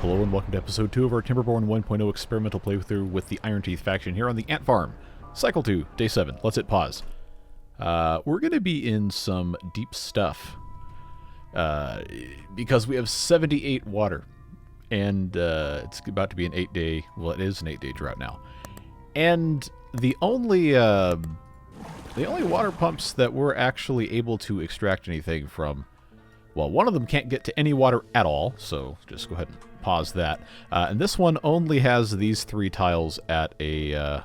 Hello and welcome to episode 2 of our Timberborn 1.0 experimental playthrough with the Iron Teeth faction here on the Ant Farm. Cycle 2, Day 7. Let's hit pause. We're going to be in some deep stuff because we have 78 water. And it's about to be an 8-day, well, it is an 8-day drought now. And the only water pumps that we're actually able to extract anything from, well, one of them can't get to any water at all, so just go ahead and pause that. And this one only has these 3 tiles at a, I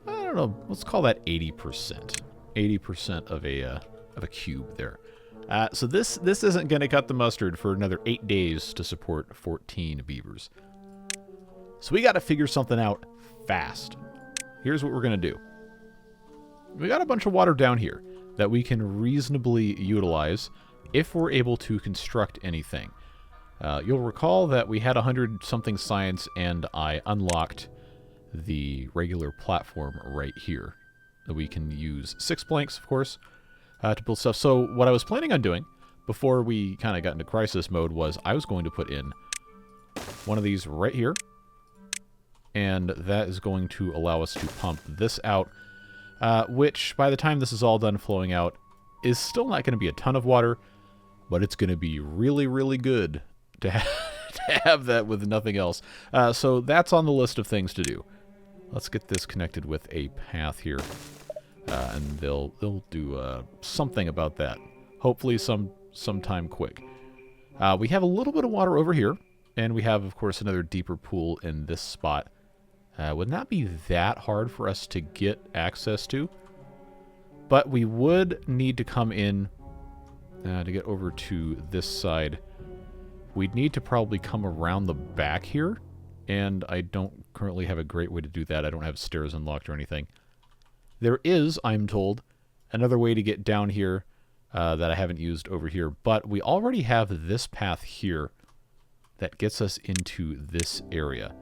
don't know, let's call that 80%. 80% of a cube there. So this isn't going to cut the mustard for another 8 days to support 14 beavers. So we got to figure something out fast. Here's what we're going to do. We got a bunch of water down here that we can reasonably utilize if we're able to construct anything. You'll recall that we had 100-something science and I unlocked the regular platform right here. We can use 6 planks, of course, to build stuff. So what I was planning on doing before we kind of got into crisis mode was I was going to put in one of these right here. And that is going to allow us to pump this out, which by the time this is all done flowing out is still not going to be a ton of water, but it's going to be really, really good to have that with nothing else. So that's on the list of things to do. Let's get this connected with a path here. And they'll do something about that. Hopefully sometime quick. We have a little bit of water over here, and we have, of course, another deeper pool in this spot. Would not be that hard for us to get access to, but we would need to come in to get over to this side. We'd need to probably come around the back here, and I don't currently have a great way to do that. I don't have stairs unlocked or anything. There is, I'm told, another way to get down here that I haven't used over here, but we already have this path here that gets us into this area.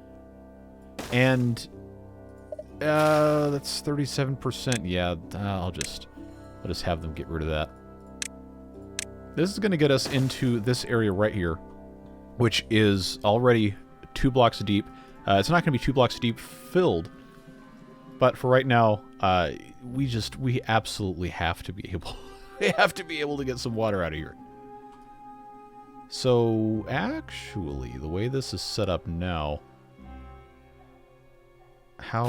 And that's 37%. Yeah, I'll just have them get rid of that. This is going to get us into this area right here, which is already 2 blocks deep. It's not going to be 2 blocks deep filled, but for right now, we absolutely have to be able to get some water out of here. So actually, the way this is set up now, how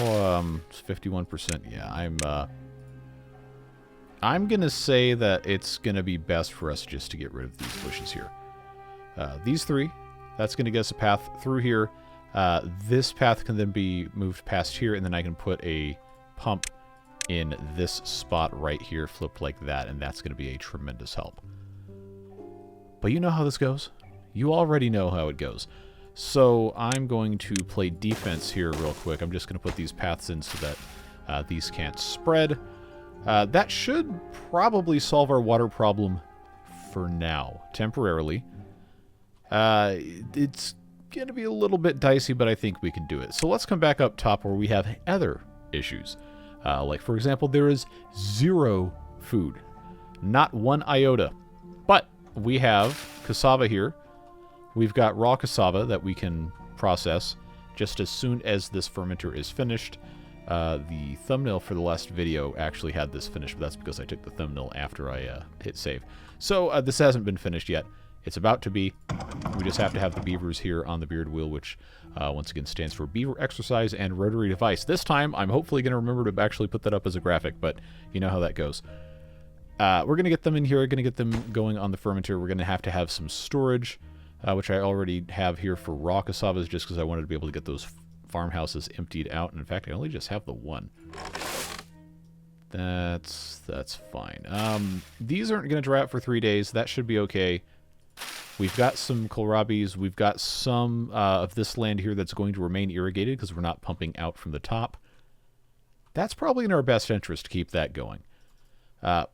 it's 51%. Yeah, I'm gonna say that it's gonna be best for us just to get rid of these bushes here. These 3, that's gonna get us a path through here. This path can then be moved past here, and then I can put a pump in this spot right here, flipped like that, and that's going to be a tremendous help. But you know how this goes. You already know how it goes. So I'm going to play defense here real quick. I'm just going to put these paths in so that these can't spread. That should probably solve our water problem for now, temporarily. It's going to be a little bit dicey, but I think we can do it. So let's come back up top where we have other issues. Like, for example, there is 0 food. Not 1 iota. But we have cassava here. We've got raw cassava that we can process just as soon as this fermenter is finished. The thumbnail for the last video actually had this finished, but that's because I took the thumbnail after I hit save. So this hasn't been finished yet. It's about to be. We just have to have the beavers here on the beard wheel, which once again stands for Beaver Exercise and Rotary Device. This time, I'm hopefully going to remember to actually put that up as a graphic, but you know how that goes. We're going to get them in here. We're going to get them going on the fermenter. We're going to have some storage, which I already have here for raw cassavas, just because I wanted to be able to get those farmhouses emptied out. And in fact, I only just have the 1. That's fine. These aren't going to dry out for 3 days. That should be okay. We've got some kohlrabis. We've got some of this land here that's going to remain irrigated because we're not pumping out from the top. That's probably in our best interest to keep that going. One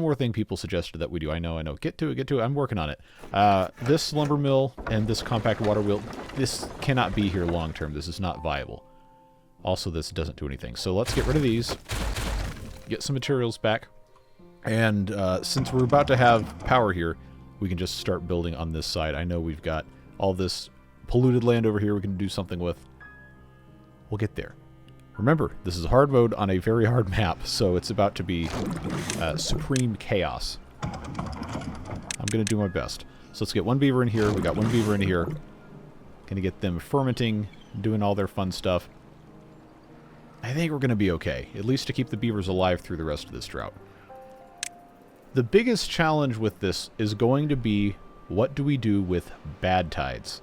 more thing people suggested that we do. I know. Get to it. I'm working on it. This lumber mill and this compact water wheel, this cannot be here long term. This is not viable. Also, this doesn't do anything. So let's get rid of these. Get some materials back. And since we're about to have power here, we can just start building on this side. I know we've got all this polluted land over here we can do something with. We'll get there. Remember, this is hard mode on a very hard map, so it's about to be supreme chaos. I'm going to do my best. So let's get one beaver in here. We got one beaver in here. Going to get them fermenting, doing all their fun stuff. I think we're going to be okay, at least to keep the beavers alive through the rest of this drought. The biggest challenge with this is going to be, what do we do with bad tides?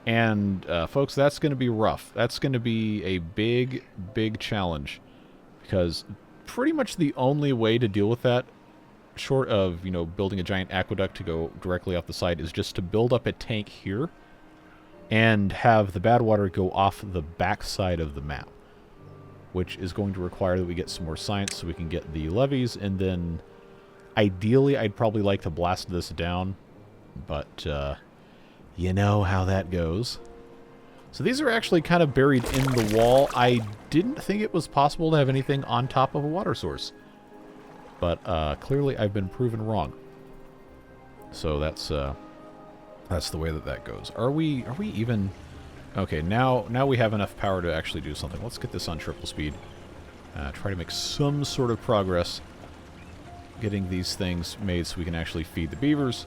And, folks, that's going to be rough. That's going to be a big, big challenge. Because pretty much the only way to deal with that, short of, you know, building a giant aqueduct to go directly off the side, is just to build up a tank here and have the bad water go off the back side of the map. Which is going to require that we get some more science so we can get the levees, and then ideally I'd probably like to blast this down, but you know how that goes. So these are actually kind of buried in the wall. I didn't think it was possible to have anything on top of a water source, but clearly I've been proven wrong. So that's the way that goes. Are we even... Okay, now we have enough power to actually do something. Let's get this on triple speed. Try to make some sort of progress getting these things made so we can actually feed the beavers.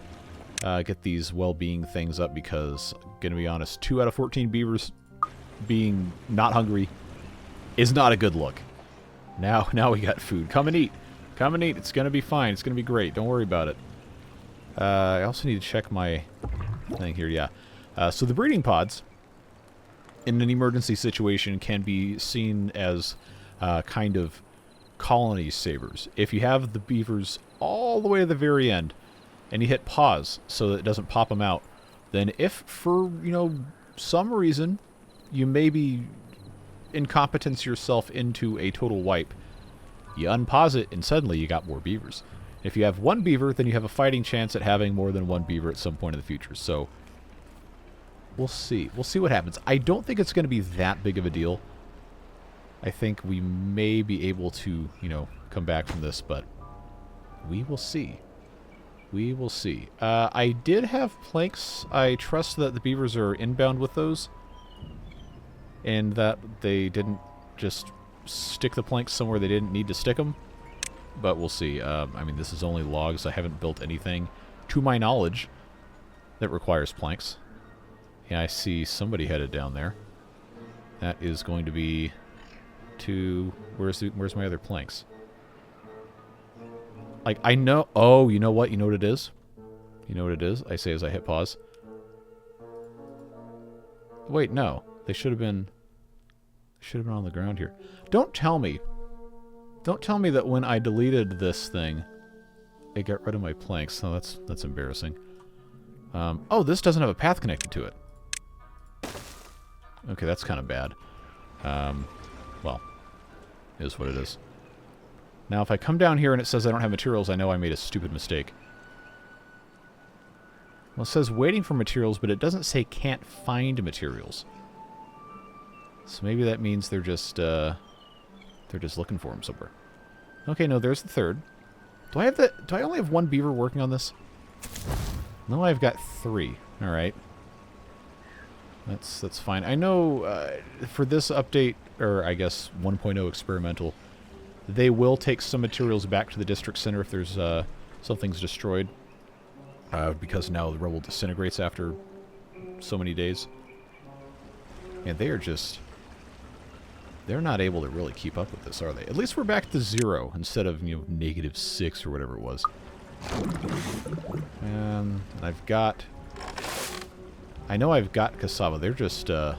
Get these well-being things up because, gonna be honest, 2 out of 14 beavers being not hungry is not a good look. Now we got food. Come and eat. Come and eat. It's gonna be fine. It's gonna be great. Don't worry about it. I also need to check my thing here. Yeah. So the breeding pods, in an emergency situation, can be seen as kind of colony savers. If you have the beavers all the way to the very end, and you hit pause so that it doesn't pop them out, then if for, you know, some reason you maybe incompetence yourself into a total wipe, you unpause it and suddenly you got more beavers. If you have one beaver, then you have a fighting chance at having more than one beaver at some point in the future. So we'll see. We'll see what happens. I don't think it's going to be that big of a deal. I think we may be able to, you know, come back from this, but we will see. We will see. I did have planks. I trust that the beavers are inbound with those, and that they didn't just stick the planks somewhere they didn't need to stick them. But we'll see. I mean, this is only logs. I haven't built anything, to my knowledge, that requires planks. Yeah, I see somebody headed down there. That is going to be to... Where's my other planks? Like, I know... Oh, you know what? You know what it is? You know what it is? I say as I hit pause. Wait, no. They should have been... on the ground here. Don't tell me. Don't tell me that when I deleted this thing, it got rid of my planks. Oh, that's embarrassing. Oh, this doesn't have a path connected to it. Okay, that's kind of bad. Well, it is what it is. Now, if I come down here and it says I don't have materials, I know I made a stupid mistake. Well, it says waiting for materials, but it doesn't say can't find materials. So maybe that means they're just looking for them somewhere. Okay, no, there's the third. Do I only have one beaver working on this? No, I've got 3. All right. That's fine. I know for this update, or I guess 1.0 experimental, they will take some materials back to the district center if there's something's destroyed, because now the rubble disintegrates after so many days. And they are just... They're not able to really keep up with this, are they? At least we're back to 0 instead of, you know, -6 or whatever it was. And I've got... I know I've got cassava. They're just... the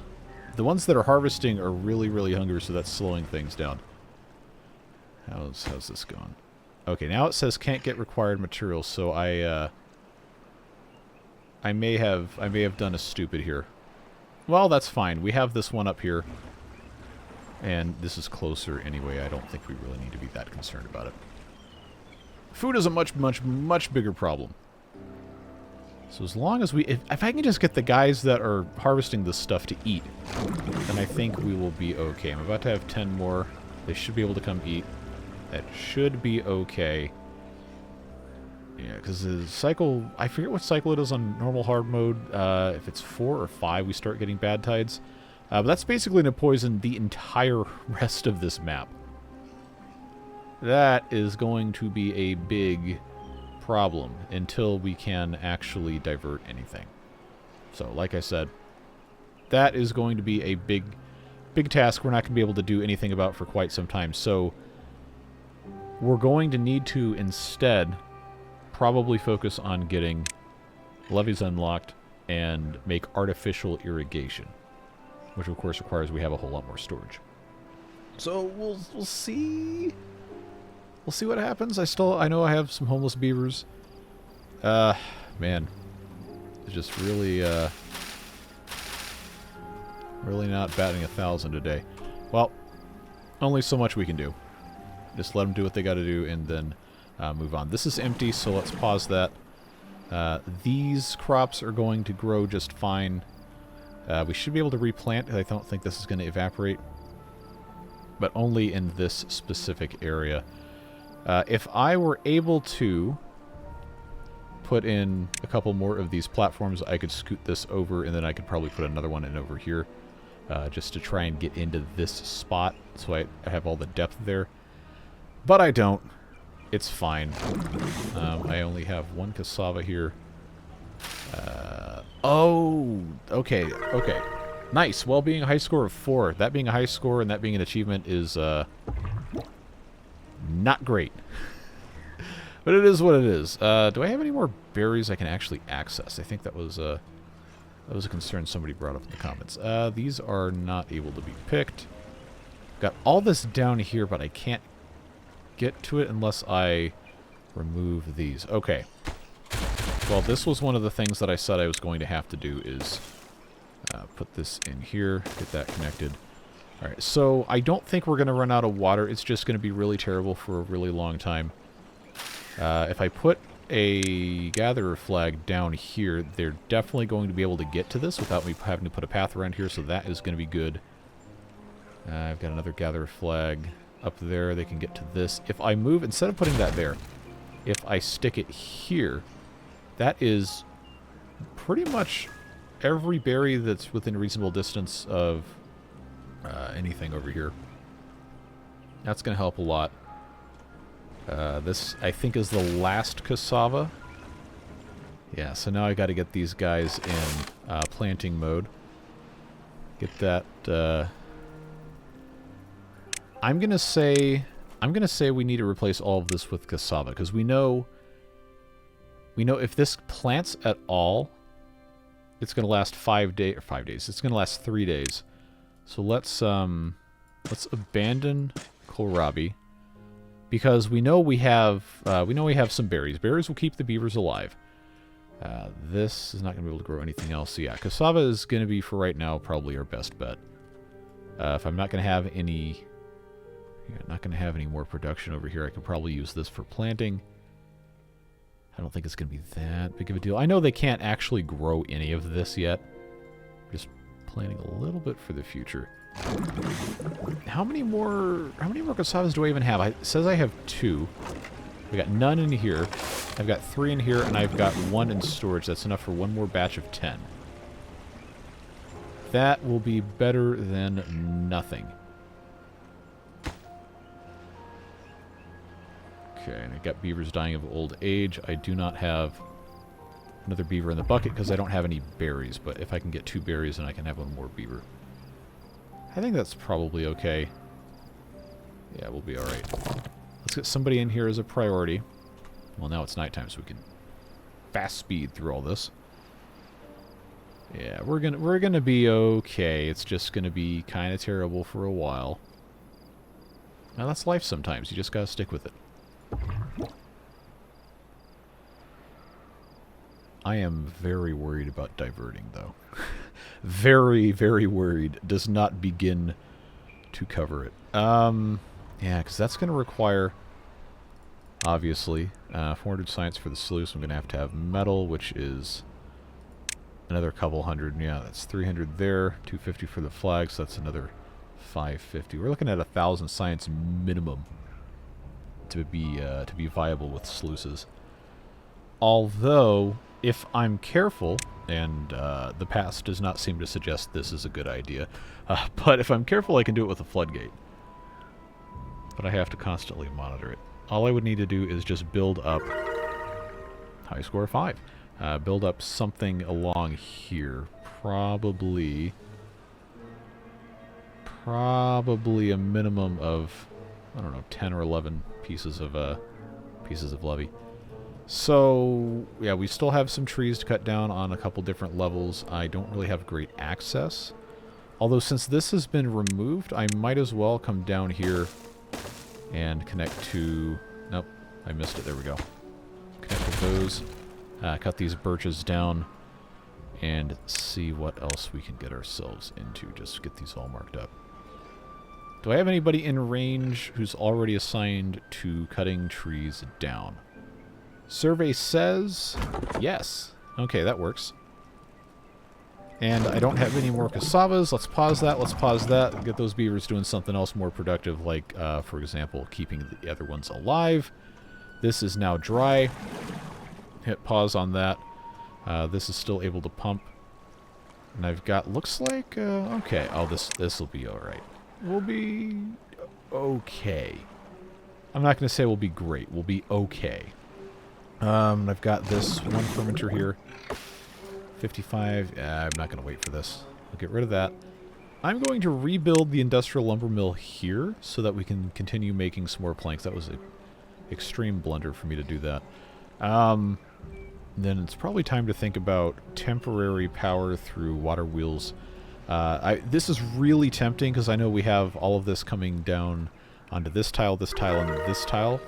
ones that are harvesting are really, really hungry, so that's slowing things down. How's this going? Okay, now it says can't get required materials, so I may have done a stupid here. Well, that's fine. We have this one up here. And this is closer anyway. I don't think we really need to be that concerned about it. Food is a much, much, much bigger problem. So as long as we... If I can just get the guys that are harvesting this stuff to eat, then I think we will be okay. I'm about to have 10 more. They should be able to come eat. That should be okay. Yeah, because the cycle, I forget what cycle it is on normal hard mode. If it's 4 or 5, we start getting bad tides. But that's basically going to poison the entire rest of this map. That is going to be a big problem until we can actually divert anything. So, like I said, that is going to be a big task we're not going to be able to do anything about for quite some time. So, we're going to need to instead probably focus on getting levees unlocked and make artificial irrigation, which of course requires we have a whole lot more storage. So we'll see. We'll see what happens. I know I have some homeless beavers. Man, it's just really really not batting 1,000 today. Well, only so much we can do. Just let them do what they got to do and then move on. This is empty, so let's pause that. These crops are going to grow just fine. We should be able to replant. I don't think this is going to evaporate, but only in this specific area. If I were able to put in a couple more of these platforms, I could scoot this over, and then I could probably put another one in over here, just to try and get into this spot, so I have all the depth there. But I don't. It's fine. I only have one cassava here. Oh, okay, okay. Nice. Well, being a high score of 4. That being a high score and that being an achievement is not great. But it is what it is. Do I have any more berries I can actually access? I think that was a concern somebody brought up in the comments. These are not able to be picked. Got all this down here, but I can't get to it unless I remove these. Okay. Well, this was one of the things that I said I was going to have to do is put this in here, get that connected. Alright, so I don't think we're going to run out of water. It's just going to be really terrible for a really long time. If I put a gatherer flag down here, they're definitely going to be able to get to this without me having to put a path around here, so that is going to be good. I've got another gatherer flag up there. They can get to this. If I move, instead of putting that there, if I stick it here, that is pretty much every berry that's within reasonable distance of anything over here. That's going to help a lot. This, I think, is the last cassava. Yeah, so now I got to get these guys in planting mode. Get that. I'm gonna say we need to replace all of this with cassava because we know if this plants at all, it's gonna last 5 days. It's gonna last 3 days. So let's abandon kohlrabi because we know we have some berries. Berries will keep the beavers alive. This is not gonna be able to grow anything else. So yeah, cassava is gonna be for right now probably our best bet. If I'm not gonna have any. Yeah, not going to have any more production over here. I could probably use this for planting. I don't think it's going to be that big of a deal. I know they can't actually grow any of this yet. Just planting a little bit for the future. How many more cassavas do I even have? It says I have 2. I got none in here. I've got 3 in here, and I've got 1 in storage. That's enough for one more batch of 10. That will be better than nothing. Okay, and I got beavers dying of old age. I do not have another beaver in the bucket because I don't have any berries. But if I can get 2 berries, then I can have one more beaver. I think that's probably okay. Yeah, we'll be alright. Let's get somebody in here as a priority. Well, now it's nighttime, so we can fast speed through all this. Yeah, we're gonna be okay. It's just gonna be kind of terrible for a while. Now that's life sometimes. You just gotta stick with it. I am very worried about diverting, though. Very, very worried. Does not begin to cover it. Yeah, because that's going to require, obviously, 400 science for the sluice. I'm going to have metal, which is another couple hundred. Yeah, that's 300 there. 250 for the flag, so that's another 550. We're looking at 1,000 science minimum to be viable with sluices. Although, if I'm careful, and the past does not seem to suggest this is a good idea, but if I'm careful, I can do it with a floodgate. But I have to constantly monitor it. All I would need to do is just build up high score 5. Build up something along here. Probably a minimum of, I don't know, 10 or 11 pieces of levee. So, yeah, we still have some trees to cut down on a couple different levels. I don't really have great access. Although, since this has been removed, I might as well come down here and connect to... Nope, I missed it. There we go. Connect with those. Cut these birches down and see what else we can get ourselves into. Just get these all marked up. Do I have anybody in range who's already assigned to cutting trees down? Survey says yes. Okay, that works. And I don't have any more cassavas. Let's pause that. Let's pause that. Get those beavers doing something else more productive, like, for example, keeping the other ones alive. This is now dry. Hit pause on that. This is still able to pump. And I've got, looks like, okay. Oh, this will be alright. We'll be okay. I'm not going to say we'll be great. We'll be okay. I've got this one fermenter here. 55. I'm not going to wait for this. I'll get rid of that. I'm going to rebuild the industrial lumber mill here so that we can continue making some more planks. That was an extreme blunder for me to do that. Then it's probably time to think about temporary power through water wheels. This is really tempting because I know we have all of this coming down onto this tile, and this tile.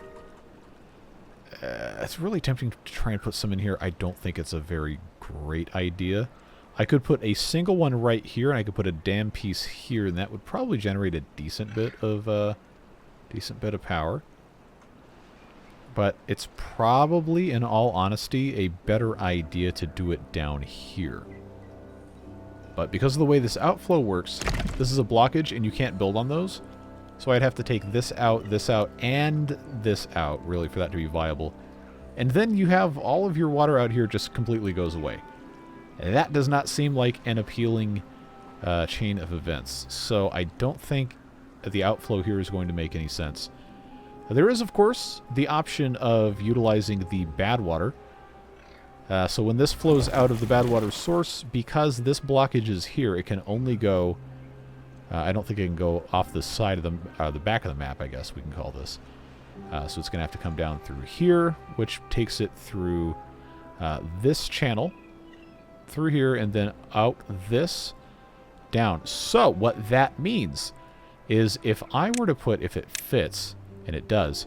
It's really tempting to try and put some in here. I don't think it's a very great idea. I could put a single one right here, and I could put a damn piece here, and that would probably generate a decent bit of power. But it's probably, in all honesty, a better idea to do it down here. But because of the way this outflow works, this is a blockage, and you can't build on those. So I'd have to take this out, and this out, really, for that to be viable. And then you have all of your water out here just completely goes away. And that does not seem like an appealing chain of events. So I don't think the outflow here is going to make any sense. There is, of course, the option of utilizing the bad water. So when this flows out of the bad water source, because this blockage is here, it can only go... I don't think it can go off the side of the back of the map, I guess we can call this. So it's going to have to come down through here, which takes it through this channel, through here, and then out this, down. So what that means is if I were to put, if it fits, and it does,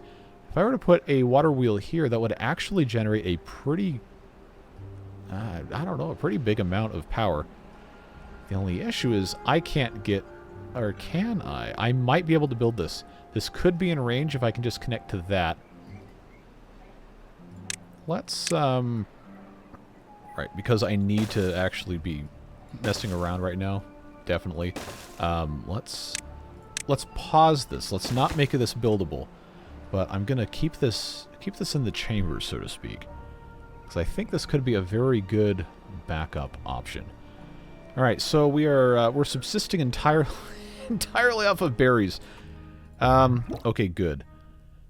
if I were to put a water wheel here, that would actually generate a pretty, I don't know, a pretty big amount of power. The only issue is I can't get... Or can I? I might be able to build this. This could be in range if I can just connect to that. Let's, right, because I need to actually be messing around right now. Definitely. Let's pause this. Let's not make this buildable. But I'm going to keep this in the chamber, so to speak. Because I think this could be a very good backup option. Alright, so we're subsisting entirely off of berries. Okay, good.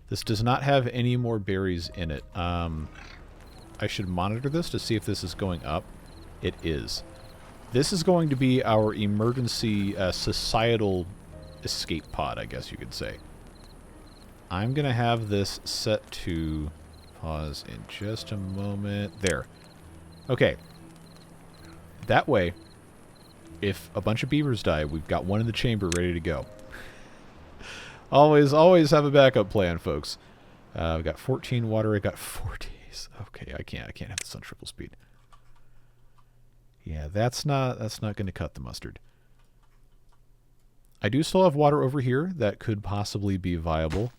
This does not have any more berries in it. I should monitor this to see if this is going up. It is. This is going to be our emergency societal escape pod, I guess you could say. I'm going to have this set to... Pause in just a moment. There. Okay. That way... If a bunch of beavers die, we've got one in the chamber ready to go. Always have a backup plan, folks. I've got 14 water. I got 4 days. Okay, I can't have this on triple speed. Yeah, that's not going to cut the mustard. I do still have water over here that could possibly be viable.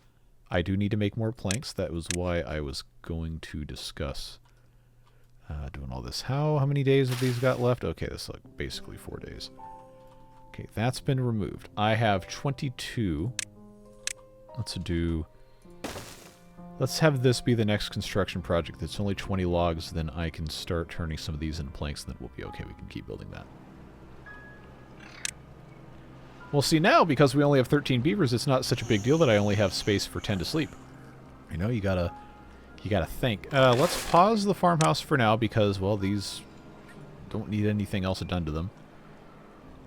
I do need to make more planks. That was why I was going to discuss doing all this. How many days have these got left? Okay, this is like basically 4 days. Okay, that's been removed. I have 22. Let's do Let's have this be the next construction project. That's only 20 logs, then I can start turning some of these into planks, and then we'll be okay. We can keep building that. Well, see, now, because we only have 13 beavers, it's not such a big deal that I only have space for 10 to sleep. You know, you gotta think. Let's pause the farmhouse for now because, well, these don't need anything else done to them.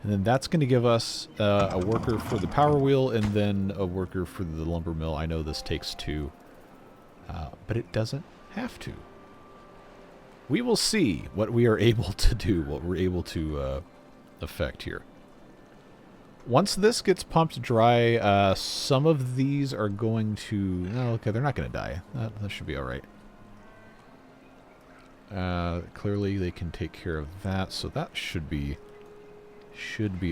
And then that's going to give us a worker for the power wheel and then a worker for the lumber mill. I know this takes 2, but it doesn't have to. We will see what we are able to do, what we're able to affect here. Once this gets pumped dry, some of these are going to... No, okay, they're not going to die. That should be all right. Clearly, they can take care of that, so that should be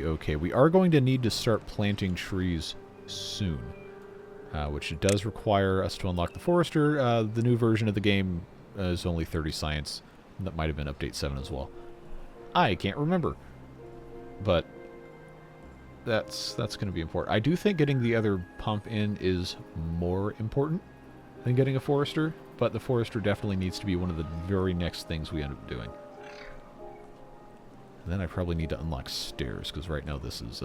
okay. We are going to need to start planting trees soon, which does require us to unlock the forester. The new version of the game is only 30 science. That might have been update 7 as well. I can't remember, but... That's going to be important. I do think getting the other pump in is more important than getting a forester, but the forester definitely needs to be one of the very next things we end up doing. And then I probably need to unlock stairs, because right now this is,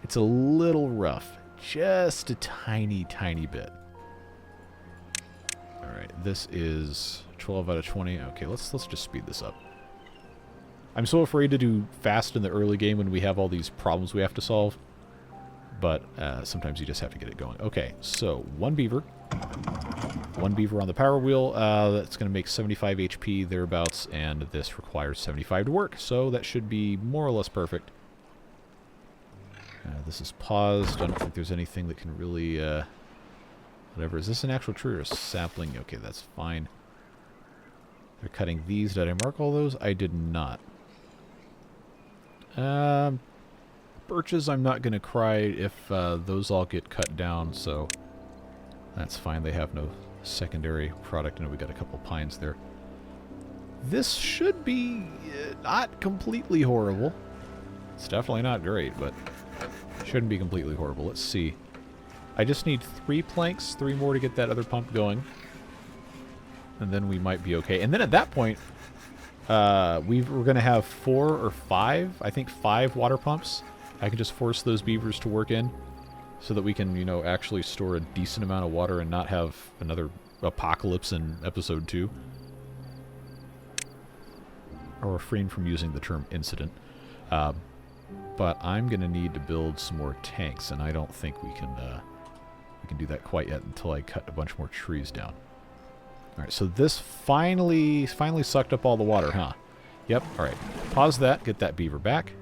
it's a little rough. Just a tiny, tiny bit. Alright, this is 12 out of 20. Okay, let's just speed this up. I'm so afraid to do fast in the early game when we have all these problems we have to solve. But sometimes you just have to get it going. Okay, so 1 beaver. 1 beaver on the power wheel. That's going to make 75 HP thereabouts, and this requires 75 to work. So that should be more or less perfect. This is paused. I don't think there's anything that can really... whatever. Is this an actual tree or a sapling? Okay, that's fine. They're cutting these. Did I mark all those? I did not. Birches, I'm not going to cry if those all get cut down, so that's fine. They have no secondary product. I know we got a couple pines there. This should be not completely horrible. It's definitely not great, but shouldn't be completely horrible. Let's see. I just need 3 planks, 3 more to get that other pump going. And then we might be okay. And then at that point... we're going to have 4 or 5, I think 5 water pumps. I can just force those beavers to work in so that we can, you know, actually store a decent amount of water and not have another apocalypse in episode 2. Or refrain from using the term incident. But I'm going to need to build some more tanks, and I don't think we can do that quite yet until I cut a bunch more trees down. Alright, so this finally sucked up all the water, huh? Yep, alright. Pause that, get that beaver back.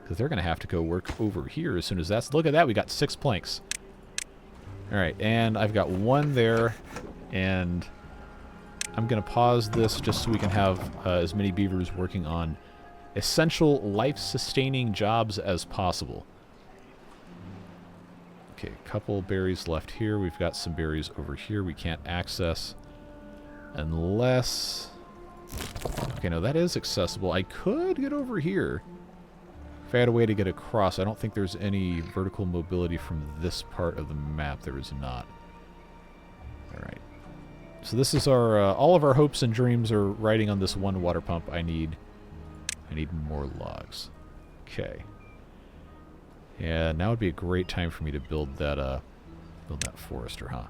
Because they're going to have to go work over here as soon as that's... Look at that, we got 6 planks. Alright, and I've got 1 there. And I'm going to pause this just so we can have as many beavers working on essential life-sustaining jobs as possible. Okay, a couple berries left here. We've got some berries over here we can't access. Unless... Okay, no, that is accessible. I could get over here if I had a way to get across. I don't think there's any vertical mobility from this part of the map. There is not. Alright. So this is our... all of our hopes and dreams are riding on this 1 water pump. I need more logs. Okay. Yeah, now would be a great time for me to build that forester, huh?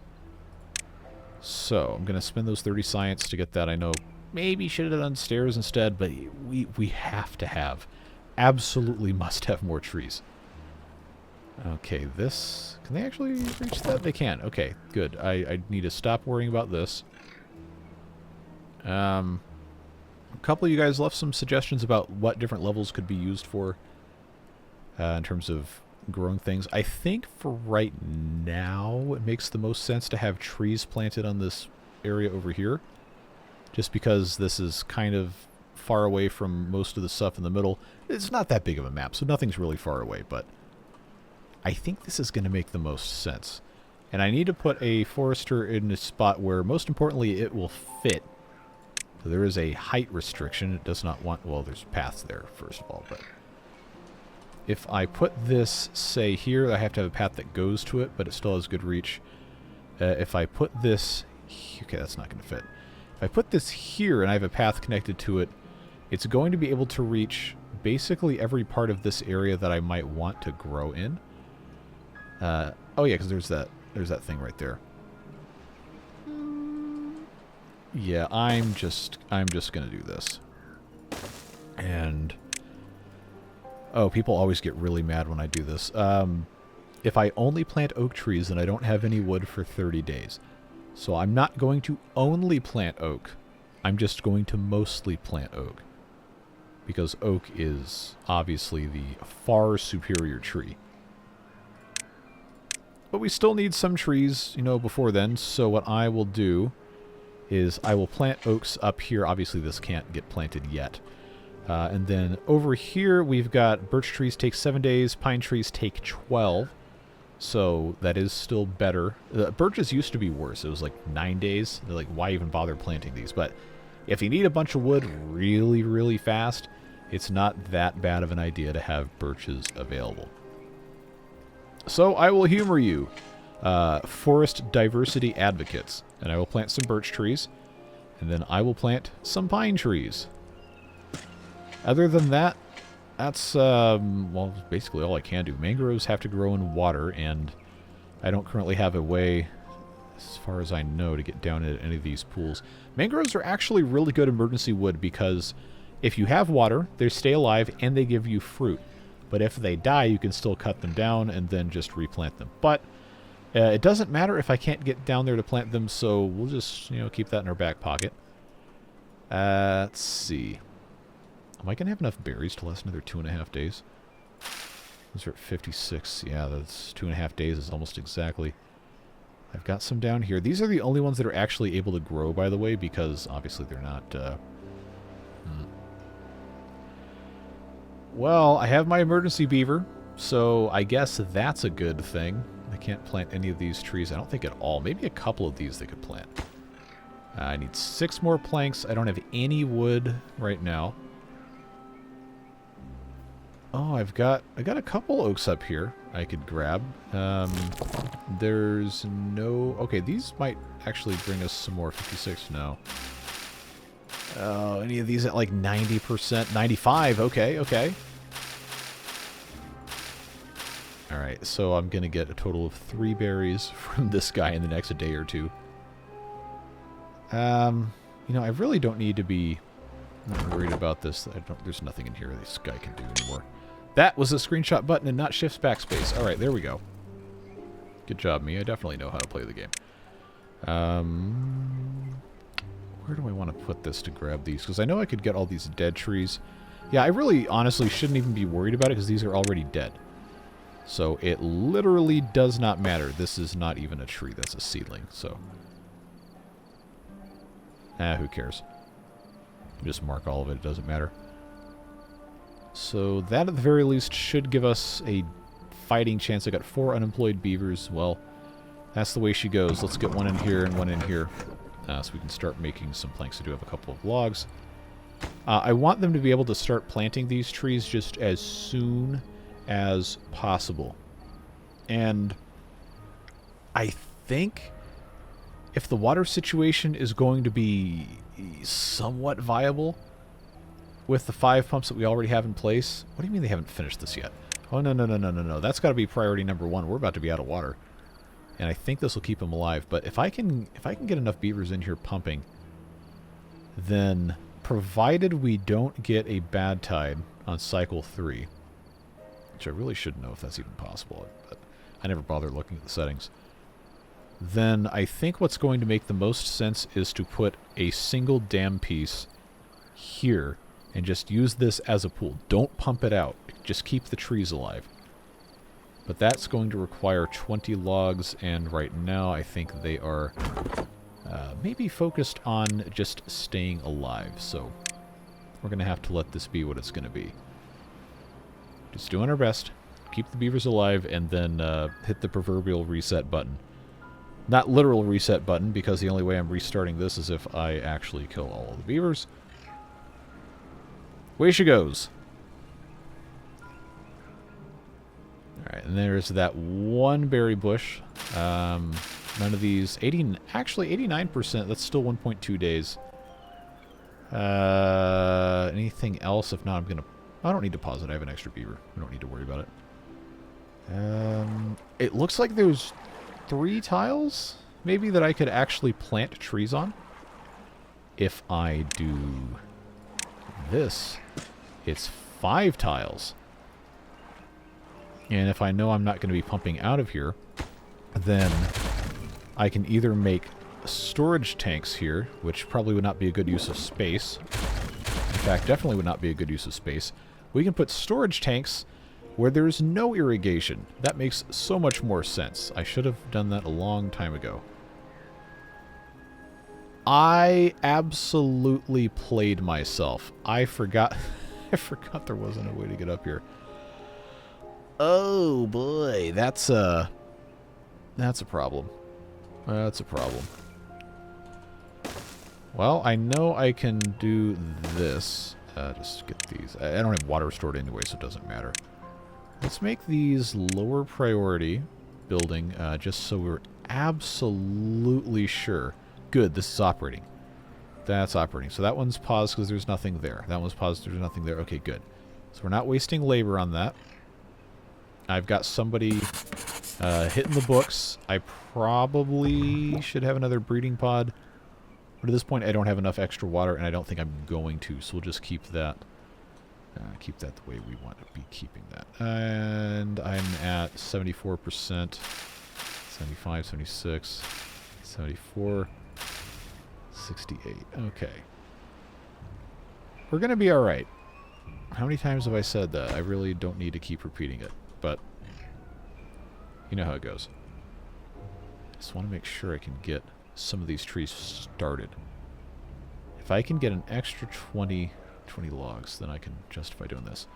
So, I'm going to spend those 30 science to get that. I know maybe should have done stairs instead, but we have to have, absolutely must have more trees. Okay, this... Can they actually reach that? They can. Okay, good. I need to stop worrying about this. A couple of you guys left some suggestions about what different levels could be used for in terms of growing things. I think for right now it makes the most sense to have trees planted on this area over here, just because this is kind of far away from most of the stuff in the middle. It's not that big of a map, so nothing's really far away, but I think this is going to make the most sense. And I need to put a forester in a spot where, most importantly, it will fit. So there is a height restriction. It does not want... Well, there's paths there, first of all, but... If I put this, say, here, I have to have a path that goes to it, but it still has good reach. if I put this... Okay, that's not going to fit. If I put this here and I have a path connected to it, it's going to be able to reach basically every part of this area that I might want to grow in. Oh yeah, because there's that thing right there. Yeah, I'm just going to do this. And... Oh, people always get really mad when I do this. If I only plant oak trees, then I don't have any wood for 30 days. So I'm not going to only plant oak. I'm just going to mostly plant oak. Because oak is obviously the far superior tree. But we still need some trees, you know, before then. So what I will do is I will plant oaks up here. Obviously this can't get planted yet. And then over here we've got birch trees take 7 days, pine trees take 12. So that is still better. Birches used to be worse. It was like 9 days. They're like, why even bother planting these? But if you need a bunch of wood really, really fast, it's not that bad of an idea to have birches available. So I will humor you, forest diversity advocates. And I will plant some birch trees. And then I will plant some pine trees. Other than that, that's, well, basically all I can do. Mangroves have to grow in water, and I don't currently have a way, as far as I know, to get down into any of these pools. Mangroves are actually really good emergency wood because if you have water, they stay alive and they give you fruit. But if they die, you can still cut them down and then just replant them. But it doesn't matter if I can't get down there to plant them, so we'll just, you know, keep that in our back pocket. Let's see. Am I going to have enough berries to last another 2.5 days? Those are at 56. Yeah, that's 2.5 days is almost exactly. I've got some down here. These are the only ones that are actually able to grow, by the way, because obviously they're not... Well, I have my emergency beaver, so I guess that's a good thing. I can't plant any of these trees. I don't think at all. Maybe a couple of these they could plant. I need 6 more planks. I don't have any wood right now. Oh, I got a couple oaks up here I could grab. There's no... Okay, these might actually bring us some more. 56 now. Oh, any of these at like 90%? 95, okay. Alright, so I'm going to get a total of 3 berries from this guy in the next day or two. You know, I really don't need to be worried about this. There's nothing in here this guy can do anymore. That was a screenshot button and not shift backspace. Alright, there we go. Good job, me. I definitely know how to play the game. Where do I want to put this to grab these? Because I know I could get all these dead trees. Yeah, I really honestly shouldn't even be worried about it because these are already dead. So it literally does not matter. This is not even a tree. That's a seedling, so... who cares? Just mark all of it. It doesn't matter. So that at the very least should give us a fighting chance. I got 4 unemployed beavers. Well, that's the way she goes. Let's get one in here and one in here. So we can start making some planks. I do have a couple of logs. I want them to be able to start planting these trees just as soon as possible. And I think if the water situation is going to be somewhat viable with the 5 pumps that we already have in place... What do you mean they haven't finished this yet? Oh, no. That's got to be priority number 1. We're about to be out of water. And I think this will keep them alive. But if I can get enough beavers in here pumping, then provided we don't get a bad tide on cycle 3, which I really should know if that's even possible, but I never bother looking at the settings, then I think what's going to make the most sense is to put a single dam piece here and just use this as a pool. Don't pump it out. Just keep the trees alive. But that's going to require 20 logs, and right now I think they are maybe focused on just staying alive. So we're going to have to let this be what it's going to be. Just doing our best. Keep the beavers alive, and then hit the proverbial reset button. Not literal reset button, because the only way I'm restarting this is if I actually kill all of the beavers. Away she goes. Alright, and there's that one berry bush. None of these. Actually, 89%. That's still 1.2 days. Anything else? If not, I'm going to... I don't need to pause it. I have an extra beaver. I don't need to worry about it. It looks like there's 3 tiles, maybe, that I could actually plant trees on. If I do this, it's 5 tiles. And if I know I'm not going to be pumping out of here, then I can either make storage tanks here, which probably would not be a good use of space. In fact, definitely would not be a good use of space. We can put storage tanks where there's no irrigation. That makes so much more sense. I should have done that a long time ago. I absolutely played myself. I forgot I forgot there wasn't a way to get up here. Oh boy, that's a problem. That's a problem. Well, I know I can do this. Just get these. I don't have water stored anyway, so it doesn't matter. Let's make these lower priority building, just so we're absolutely sure. Good, this is operating. That's operating. So that one's paused because there's nothing there. That one's paused, there's nothing there. Okay, good. So we're not wasting labor on that. I've got somebody hitting the books. I probably should have another breeding pod. But at this point, I don't have enough extra water, and I don't think I'm going to. So we'll just keep that the way we want to be keeping that. And I'm at 74%, 75, 76, 74, 68. Okay. We're going to be all right. How many times have I said that? I really don't need to keep repeating it, but you know how it goes. Just want to make sure I can get some of these trees started. If I can get an extra 20 logs, then I can justify doing this.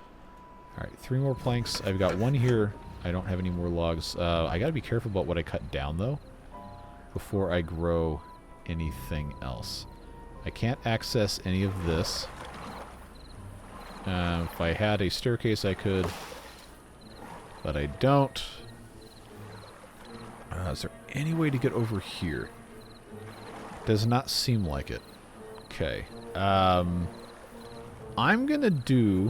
Alright, 3 more planks. I've got 1 here. I don't have any more logs. I gotta be careful about what I cut down, though, before I grow anything else. I can't access any of this. If I had a staircase, I could, but I don't. Is there any way to get over here? Does not seem like it. Okay. I'm gonna do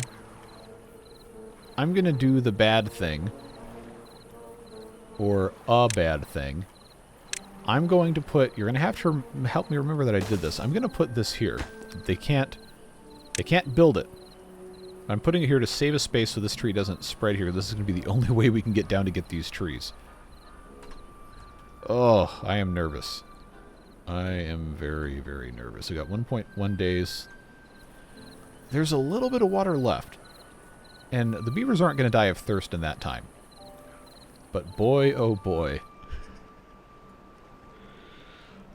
the bad thing. Or a bad thing. I'm going to put... You're gonna have to help me remember that I did this. I'm gonna put this here. They can't build it. I'm putting it here to save a space so this tree doesn't spread here. This is gonna be the only way we can get down to get these trees. Oh, I am nervous. I am very, very nervous. I got 1.1 days. There's a little bit of water left. And the beavers aren't going to die of thirst in that time. But boy, oh boy.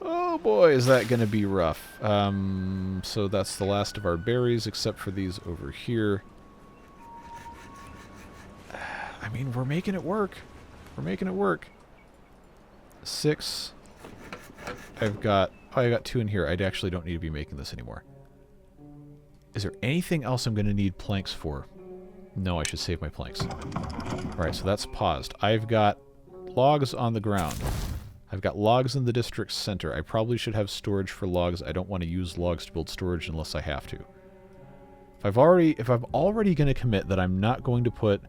Oh boy, is that going to be rough. So that's the last of our berries, except for these over here. I mean, we're making it work. We're making it work. 6... I got 2 in here. I actually don't need to be making this anymore. Is there anything else I'm going to need planks for? No, I should save my planks. Alright, so that's paused. I've got logs on the ground. I've got logs in the district center. I probably should have storage for logs. I don't want to use logs to build storage unless I have to. If I'm already going to commit that I'm not going to put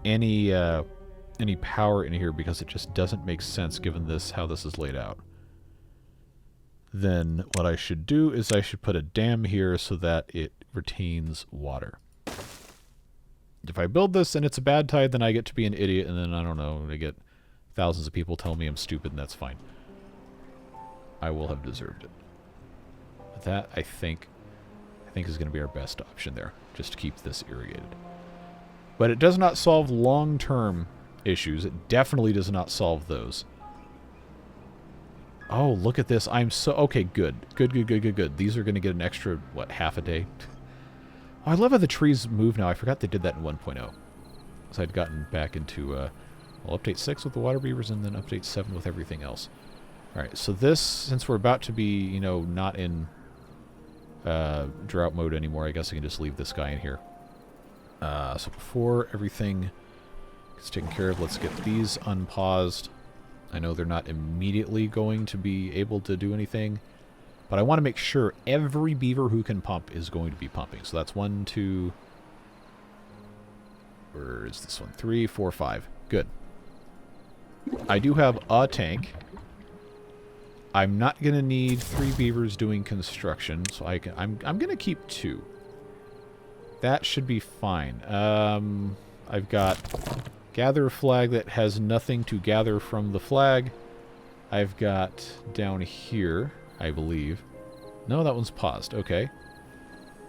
any power in here because it just doesn't make sense given how this is laid out, then what I should do is I should put a dam here so that it retains water. If I build this and it's a bad tide, then I get to be an idiot, and then, I don't know, I get thousands of people telling me I'm stupid, and that's fine. I will have deserved it. But that, I think is going to be our best option there, just to keep this irrigated. But it does not solve long-term issues. It definitely does not solve those. Oh, look at this. I'm so... Okay, good. Good. These are going to get an extra, what, half a day? Oh, I love how the trees move now. I forgot they did that in 1.0. So I'd gotten back into... well, update 6 with the water beavers and then update 7 with everything else. Alright, so this, since we're about to be, you know, not in drought mode anymore, I guess I can just leave this guy in here. So before everything gets taken care of, let's get these unpaused. I know they're not immediately going to be able to do anything, but I want to make sure every beaver who can pump is going to be pumping. So that's 1, 2... Where is this one? 3, 4, 5. Good. I do have a tank. I'm not going to need 3 beavers doing construction, so I'm going to keep 2. That should be fine. I've got gather a flag that has nothing to gather from the flag. I've got down here, I believe. No, that one's paused. Okay.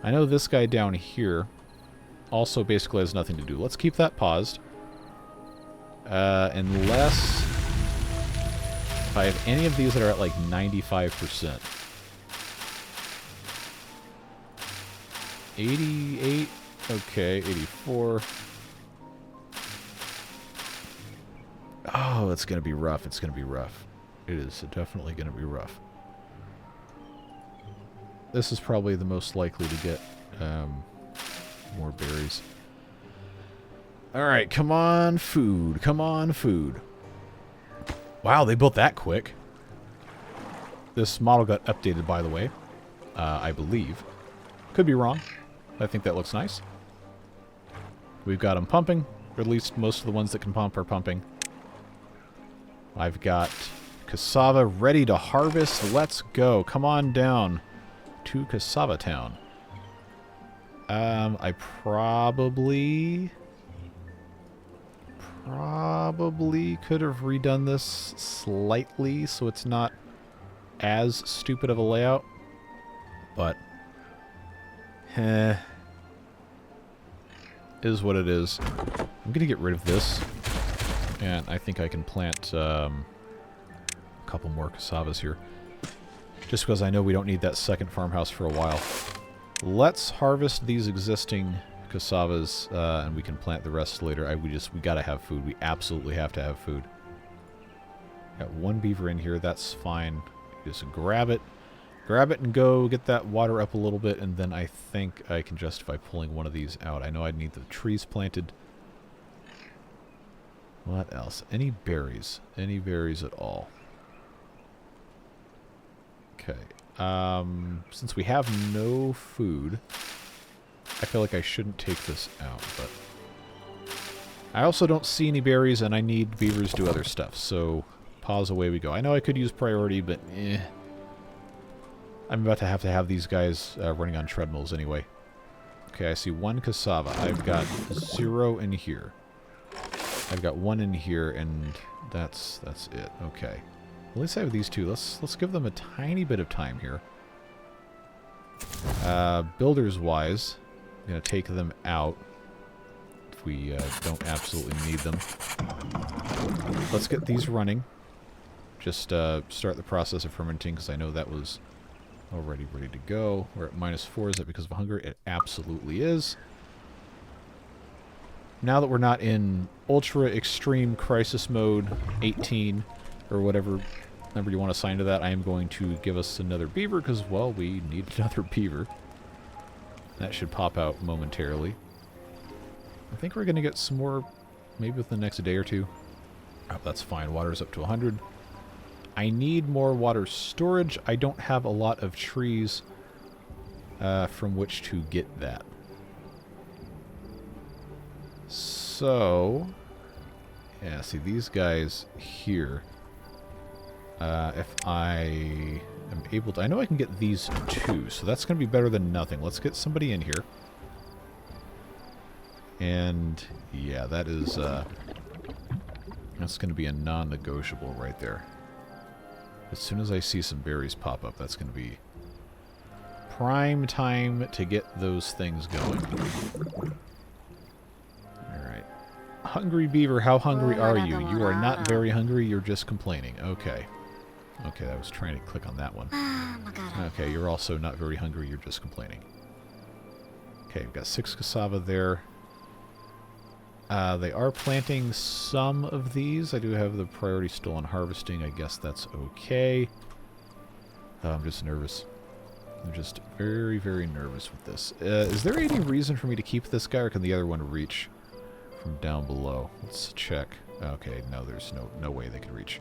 I know this guy down here also basically has nothing to do. Let's keep that paused. Unless if I have any of these that are at like 95%. 88. Okay, 84. Oh, it's going to be rough. It's going to be rough. It is definitely going to be rough. This is probably the most likely to get more berries. Alright, come on, food. Come on, food. Wow, they built that quick. This model got updated, by the way. I believe. Could be wrong. I think that looks nice. We've got them pumping. Or at least most of the ones that can pump are pumping. I've got cassava ready to harvest. Let's go. Come on down to Cassava Town. I probably could have redone this slightly so it's not as stupid of a layout. But is what it is. I'm gonna get rid of this, and I think I can plant a couple more cassavas here, just because I know we don't need that second farmhouse for a while. Let's harvest these existing cassavas, and we can plant the rest later. We gotta have food. We absolutely have to have food. Got 1 beaver in here. That's fine. Just grab it. Grab it and go get that water up a little bit, and then I think I can justify pulling one of these out. I know I'd need the trees planted. What else? Any berries? Any berries at all? Okay. Since we have no food, I feel like I shouldn't take this out, but I also don't see any berries, and I need beavers to do other stuff, so pause, away we go. I know I could use priority, but I'm about to have these guys running on treadmills anyway. Okay, I see 1 cassava. I've got 0 in here. I've got 1 in here, and that's it. Okay. At least I have these 2. Let's give them a tiny bit of time here. Builders-wise, I'm going to take them out if we don't absolutely need them. Let's get these running. Just start the process of fermenting, because I know that was already ready to go. We're at -4. Is that because of hunger? It absolutely is. Now that we're not in ultra extreme crisis mode 18 or whatever number you want to assign to that, I am going to give us another beaver because, well, we need another beaver. That should pop out momentarily. I think we're going to get some more maybe within the next day or 2. Oh, that's fine. Water's up to 100. I need more water storage. I don't have a lot of trees from which to get that. So, yeah, see these guys here. If I am able to... I know I can get these 2, so that's going to be better than nothing. Let's get somebody in here. And, yeah, that is... that's going to be a non-negotiable right there. As soon as I see some berries pop up, that's going to be prime time to get those things going. Alright. Hungry beaver, how hungry are you? You are not very hungry, you're just complaining. Okay. Okay, I was trying to click on that one. Okay, you're also not very hungry, you're just complaining. Okay, we've got 6 cassava there. They are planting some of these. I do have the priority still on harvesting. I guess that's okay. I'm just nervous. I'm just very, very nervous with this. Is there any reason for me to keep this guy, or can the other one reach from down below? Let's check. Okay, no, there's no way they can reach.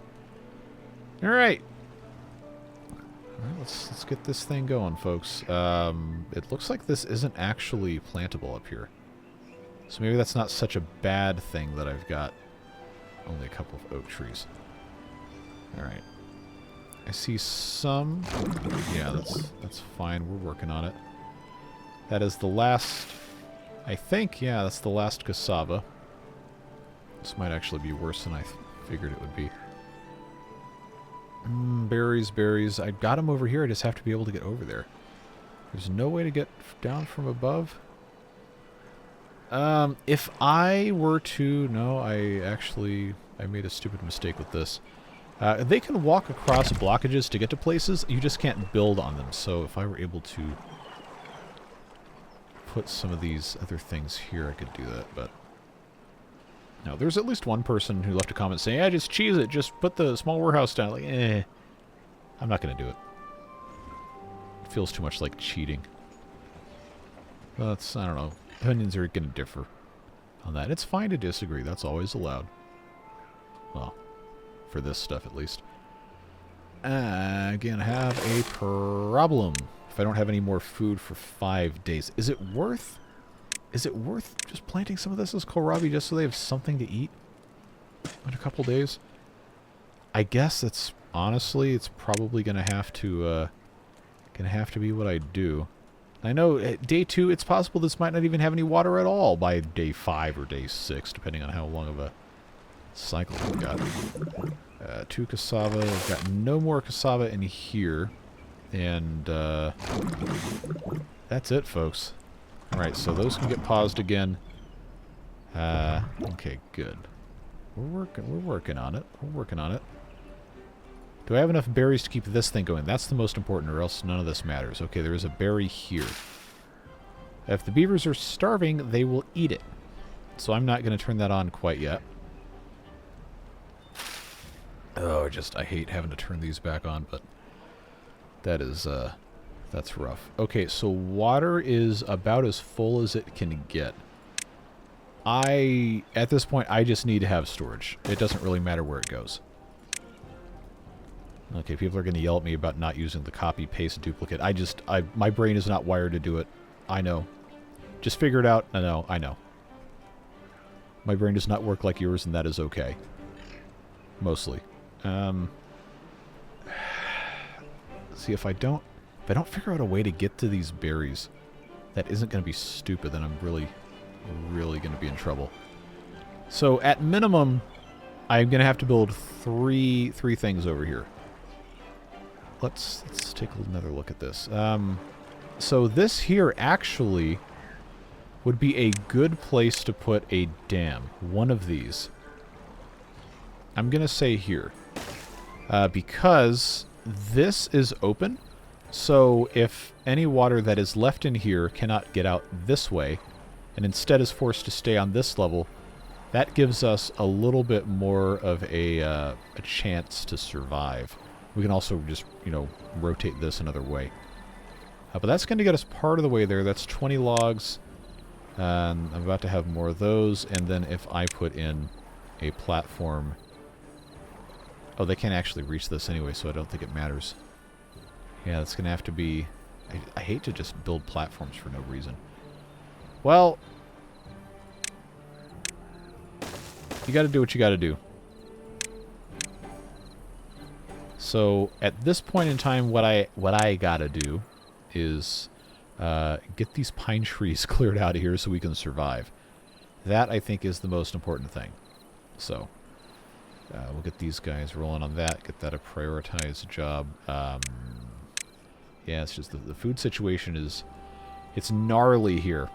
Alright. Alright, let's get this thing going, folks. It looks like this isn't actually plantable up here. So maybe that's not such a bad thing that I've got only a couple of oak trees. Alright. I see some... Yeah, that's fine. We're working on it. That is the last... I think, yeah, that's the last cassava. This might actually be worse than I figured it would be. Berries, berries. I got them over here. I just have to be able to get over there. There's no way to get down from above. If I were to... No, I made a stupid mistake with this. They can walk across blockages to get to places. You just can't build on them. So if I were able to put some of these other things here, I could do that, but... No, there's at least one person who left a comment saying, yeah, just cheese it, just put the small warehouse down. Like, I'm not going to do it. It feels too much like cheating. Well, that's, I don't know. Opinions are going to differ on that. It's fine to disagree. That's always allowed. Well, for this stuff at least. Again, I have a problem. If I don't have any more food for 5 days. Is it worth just planting some of this as kohlrabi just so they have something to eat in a couple days? I guess it's, honestly, it's probably going to have to be what I do. I know at day 2, it's possible this might not even have any water at all by day 5 or day 6, depending on how long of a cycle we've got. 2 cassava. I've got no more cassava in here. And that's it, folks. Alright, so those can get paused again. Okay, good. We're working on it. We're working on it. Do I have enough berries to keep this thing going? That's the most important, or else none of this matters. Okay, there is a berry here. If the beavers are starving, they will eat it. So I'm not going to turn that on quite yet. Oh, I hate having to turn these back on, but that is, that's rough. Okay, so water is about as full as it can get. At this point, I just need to have storage. It doesn't really matter where it goes. Okay, people are going to yell at me about not using the copy, paste, duplicate. My brain is not wired to do it. I know. Just figure it out. I know. My brain does not work like yours, and that is okay. Mostly. See, if I don't figure out a way to get to these berries that isn't going to be stupid, then I'm really, really going to be in trouble. So, at minimum, I'm going to have to build three things over here. Let's take another look at this. So this here actually would be a good place to put a dam. One of these. I'm going to say here. Because this is open. So if any water that is left in here cannot get out this way, and instead is forced to stay on this level, that gives us a little bit more of a chance to survive. We can also just, rotate this another way. But that's going to get us part of the way there. That's 20 logs. I'm about to have more of those. And then if I put in a platform... Oh, they can't actually reach this anyway, so I don't think it matters. Yeah, that's going to have to be... I hate to just build platforms for no reason. Well... You got to do what you got to do. So at this point in time, what I gotta do is get these pine trees cleared out of here so we can survive. That I think is the most important thing. So we'll get these guys rolling on that. Get that a prioritized job. Yeah, it's just the food situation it's gnarly here,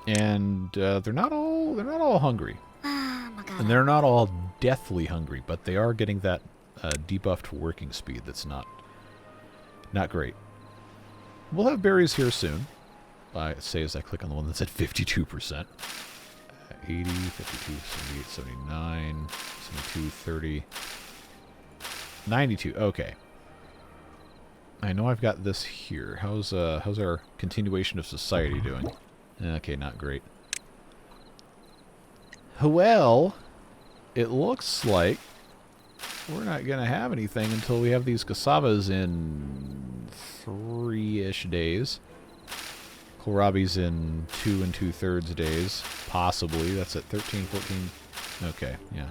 and they're not all hungry, and they're not all deathly hungry, but they are getting that. Debuffed working speed that's not great. We'll have berries here soon. I say as I click on the one that's at 52%. 80, 52, 78, 79, 72, 30, 92. Okay. I know I've got this here. How's our continuation of society doing? Okay, not great. Well, it looks like we're not going to have anything until we have these cassavas in 3-ish days. Kohlrabi's in 2 2/3 days, possibly. That's at 13, 14. Okay, yeah.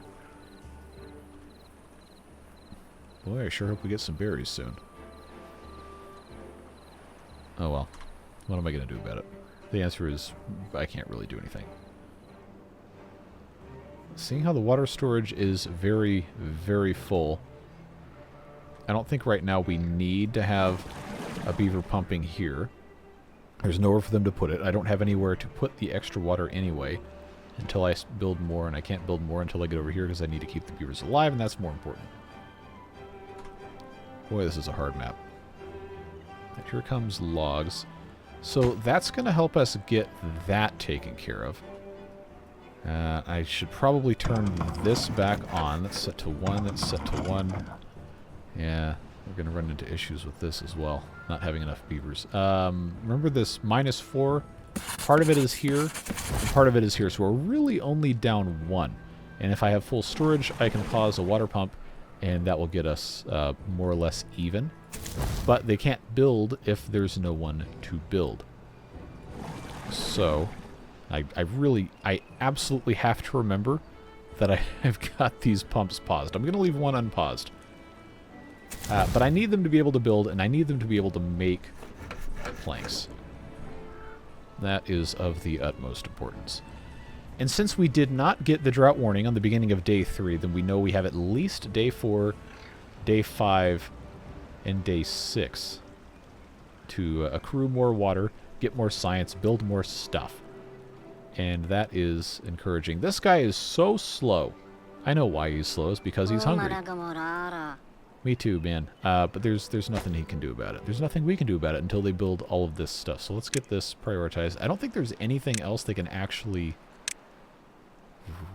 Boy, I sure hope we get some berries soon. Oh well. What am I going to do about it? The answer is I can't really do anything. Seeing how the water storage is very, very full, I don't think right now we need to have a beaver pumping here. There's nowhere for them to put it. I don't have anywhere to put the extra water anyway until I build more, and I can't build more until I get over here because I need to keep the beavers alive, and that's more important. Boy, this is a hard map. And here comes logs. So that's going to help us get that taken care of. I should probably turn this back on. That's set to 1. That's set to 1. Yeah, we're going to run into issues with this as well. Not having enough beavers. Remember this -4? Part of it is here, and part of it is here. So we're really only down 1. And if I have full storage, I can pause a water pump, and that will get us more or less even. But they can't build if there's no one to build. So I absolutely have to remember that I have got these pumps paused. I'm going to leave one unpaused. But I need them to be able to build, and I need them to be able to make planks. That is of the utmost importance. And since we did not get the drought warning on the beginning of day 3, then we know we have at least day 4, day 5, and day 6 to accrue more water, get more science, build more stuff. And that is encouraging. This guy is so slow. I know why he's slow. It's because he's hungry. Me too, man. But there's nothing he can do about it. There's nothing we can do about it until they build all of this stuff. So let's get this prioritized. I don't think there's anything else they can actually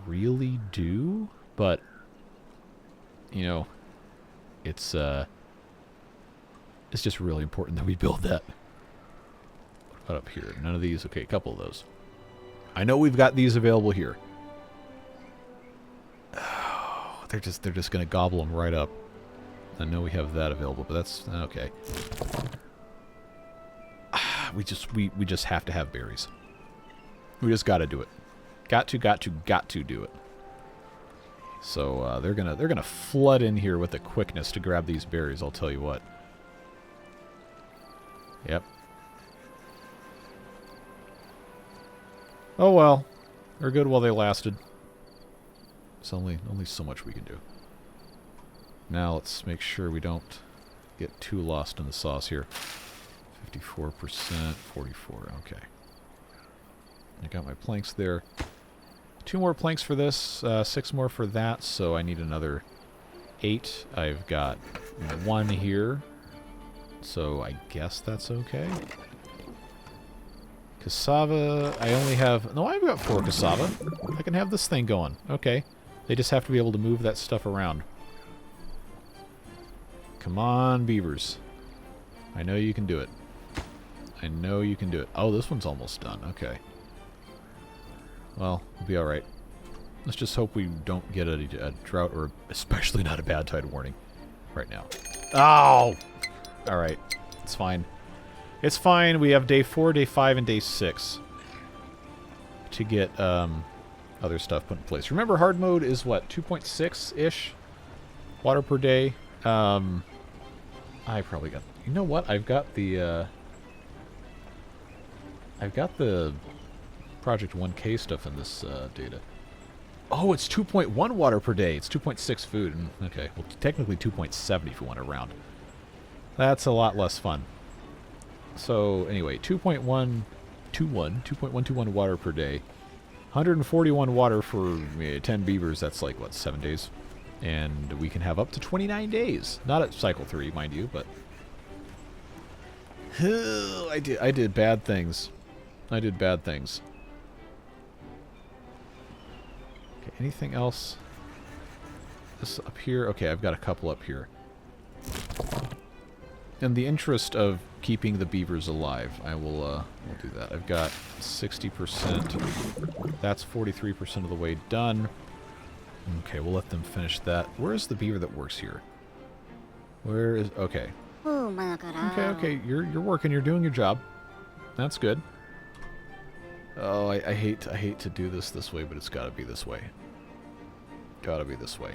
really do, but you know, it's just really important that we build that. What about up here? None of these? Okay, a couple of those. I know we've got these available here. Oh, they're just gonna gobble them right up. I know we have that available, but that's okay. We just have to have berries. We just got to do it. Got to do it. So they're gonna flood in here with the quickness to grab these berries. I'll tell you what. Yep. Oh well, they're good while they lasted. It's only so much we can do. Now let's make sure we don't get too lost in the sauce here. 54%, 44. Okay. I got my planks there. 2 more planks for this, 6 more for that, so I need another 8. I've got 1 here, so I guess that's okay. Cassava, I only have... No, I've got 4 cassava. I can have this thing going. Okay. They just have to be able to move that stuff around. Come on, beavers. I know you can do it. I know you can do it. Oh, this one's almost done. Okay. Well, we'll be alright. Let's just hope we don't get a drought, or especially not a bad tide warning right now. Oh! Alright. It's fine. It's fine. We have day 4, day 5, and day 6 to get other stuff put in place. Remember, hard mode is what? 2.6-ish water per day. I probably got... You know what? I've got the Project 1K stuff in this data. Oh, it's 2.1 water per day. It's 2.6 food. Okay, well, technically 2.7 if you want to round. That's a lot less fun. So, anyway, 2.121 water per day. 141 water for 10 beavers. That's like, what, 7 days? And we can have up to 29 days. Not at cycle 3, mind you, but... I did bad things. I did bad things. Okay, anything else? This up here? Okay, I've got a couple up here. In the interest of keeping the beavers alive, I will we'll do that. I've got 60%. That's 43% of the way done. Okay, we'll let them finish that. Where is the beaver that works here? Where is... Okay. Okay, you're working, you're doing your job. That's good. Oh, I hate to do this way, but it's gotta be this way. Gotta be this way.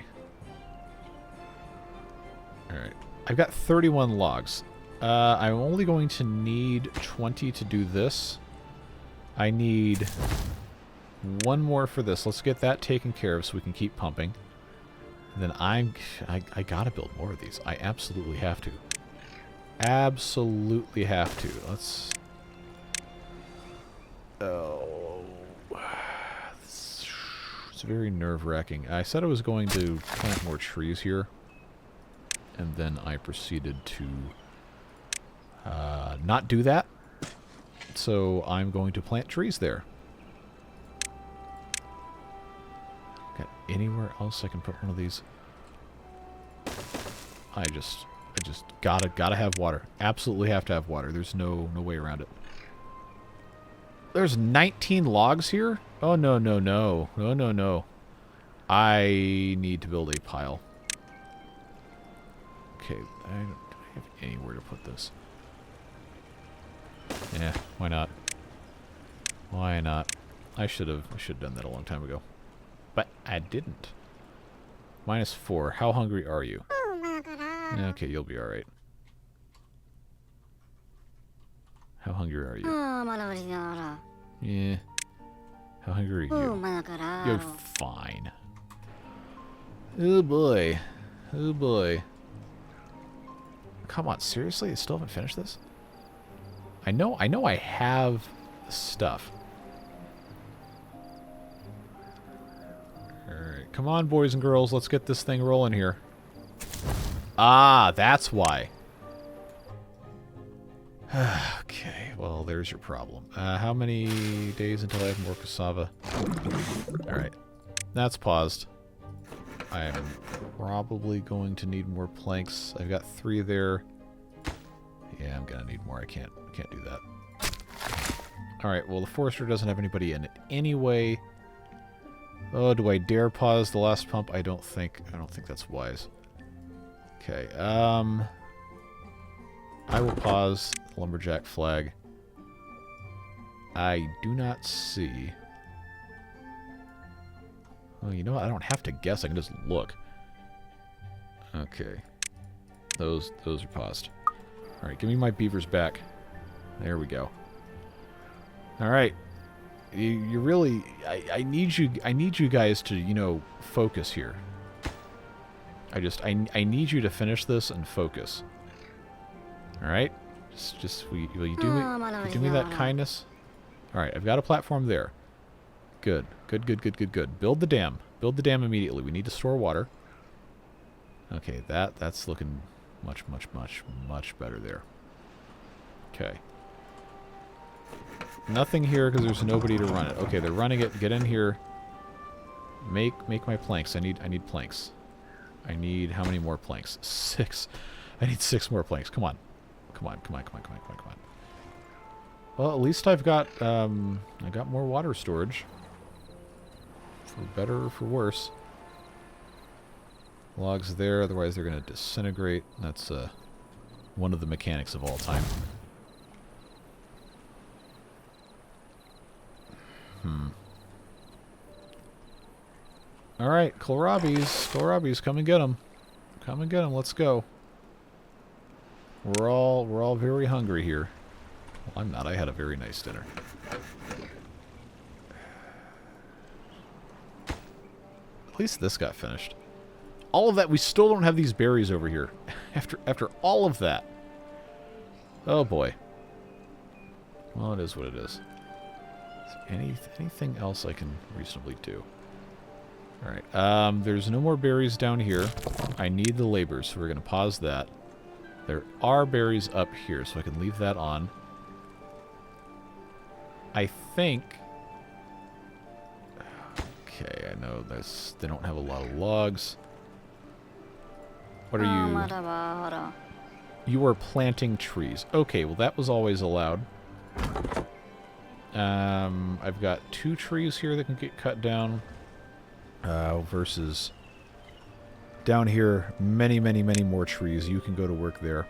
Alright. I've got 31 logs. I'm only going to need 20 to do this. I need one more for this. Let's get that taken care of so we can keep pumping. And then I gotta build more of these. I absolutely have to. Absolutely have to. Let's... Oh... It's very nerve-wracking. I said I was going to plant more trees here. And then I proceeded to not do that. So I'm going to plant trees there. Got anywhere else I can put one of these? I just gotta have water. Absolutely have to have water. There's no way around it. There's 19 logs here? Oh, no. I need to build a pile. Okay, I don't have anywhere to put this. Yeah, why not? Why not? I should have done that a long time ago. But I didn't. -4. How hungry are you? Okay, you'll be alright. How hungry are you? Yeah. How hungry are you? You're fine. Oh boy. Oh boy. Come on, seriously? I still haven't finished this? I know I have stuff. Alright, come on, boys and girls. Let's get this thing rolling here. Ah, that's why. Okay, well, there's your problem. How many days until I have more cassava? Alright, that's paused. I am probably going to need more planks. I've got 3 there. Yeah, I'm gonna need more. I can't do that. Alright, well, the forester doesn't have anybody in it anyway. Oh, do I dare pause the last pump? I don't think that's wise. Okay, I will pause the lumberjack flag. I do not see... Oh, you know what? I don't have to guess. I can just look. Okay. Those are paused. Alright, give me my beavers back. There we go. Alright. You really... I need you guys to, you know, focus here. I need you to finish this and focus. Alright? Will you do me that kindness? Alright, I've got a platform there. Good. Build the dam. Build the dam immediately. We need to store water. Okay, that's looking much better there. Okay. Nothing here because there's nobody to run it. Okay, they're running it. Get in here. Make my planks. I need planks. I need how many more planks? 6. I need 6 more planks. Come on. Come on. Well, at least I've got more water storage. For better or for worse. Logs there, otherwise they're going to disintegrate. That's one of the mechanics of all time. Alright, kohlrabies, come and get them. Come and get them, let's go. We're all very hungry here. Well, I'm not, I had a very nice dinner. At least this got finished. All of that, we still don't have these berries over here. After all of that. Oh boy. Well, it is what it is. Anything else I can reasonably do? Alright, there's no more berries down here. I need the labors, so we're going to pause that. There are berries up here, so I can leave that on. I think... Okay, I know they don't have a lot of logs. What are you? You are planting trees. Okay, well that was always allowed. I've got 2 trees here that can get cut down. versus down here, many, many, many more trees. You can go to work there.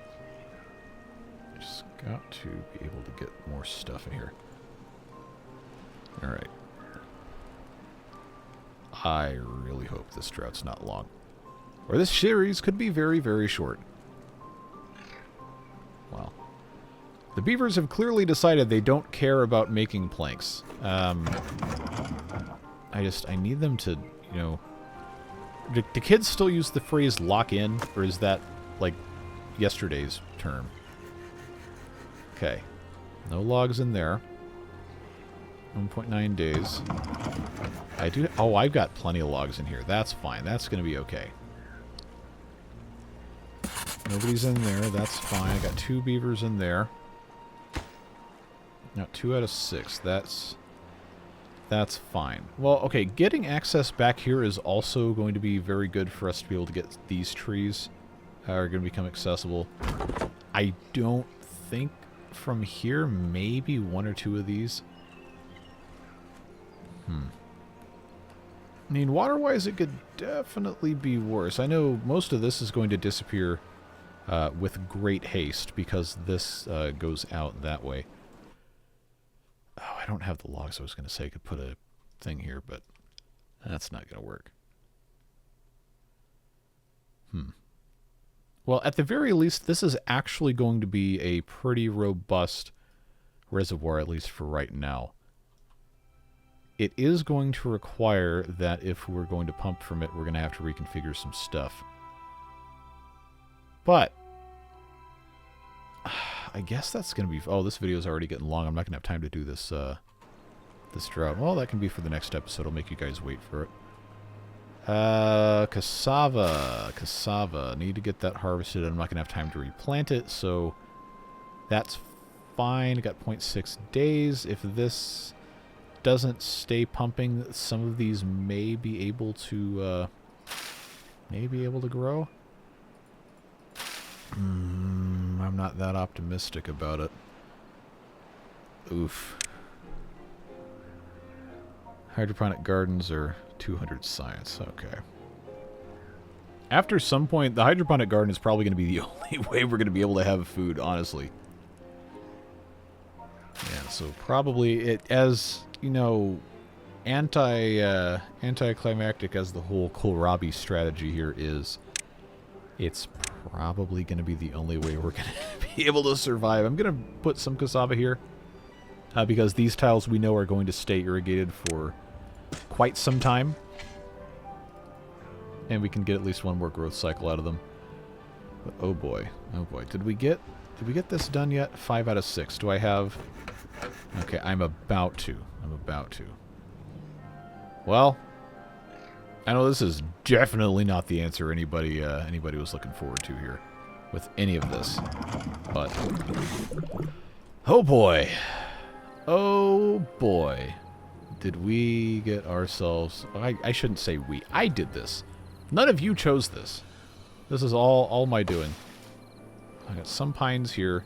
Just got to be able to get more stuff in here. Alright. I really hope this drought's not long. Or this series could be very, very short. Well. The beavers have clearly decided they don't care about making planks. I need them to, you know... Do kids still use the phrase lock in? Or is that, like, yesterday's term? Okay. No logs in there. 1.9 days. Oh, I've got plenty of logs in here. That's fine. That's going to be okay. Nobody's in there. That's fine. I got 2 beavers in there. Now, 2 out of 6. That's fine. Well, okay, getting access back here is also going to be very good for us to be able to get these trees are going to become accessible. I don't think from here, maybe 1 or 2 of these. I mean, water-wise, it could definitely be worse. I know most of this is going to disappear with great haste because this goes out that way. Oh, I don't have the logs. I was going to say I could put a thing here, but that's not going to work. Well, at the very least, this is actually going to be a pretty robust reservoir, at least for right now. It is going to require that if we're going to pump from it, we're going to have to reconfigure some stuff. But I guess that's going to be... Oh, this video is already getting long. I'm not going to have time to do this this drought. Well, that can be for the next episode. I'll make you guys wait for it. Cassava. Cassava. Need to get that harvested. I'm not going to have time to replant it, so that's fine. Got 0.6 days. If this doesn't stay pumping, some of these may be able to grow. I'm not that optimistic about it. Oof. Hydroponic gardens are 200 science. Okay. After some point, the hydroponic garden is probably going to be the only way we're going to be able to have food, honestly. Yeah, so probably it, as, you know, anticlimactic as the whole kohlrabi strategy here is, it's probably going to be the only way we're going to be able to survive. I'm going to put some cassava here because these tiles we know are going to stay irrigated for quite some time. And we can get at least 1 more growth cycle out of them. But oh boy. Oh boy. Did we get this done yet? 5 out of 6. Do I have... Okay, I'm about to. Well, I know this is definitely not the answer anybody was looking forward to here with any of this. But oh boy. Oh boy. Did we get ourselves... I shouldn't say we. I did this. None of you chose this. This is all my doing. I got some pines here.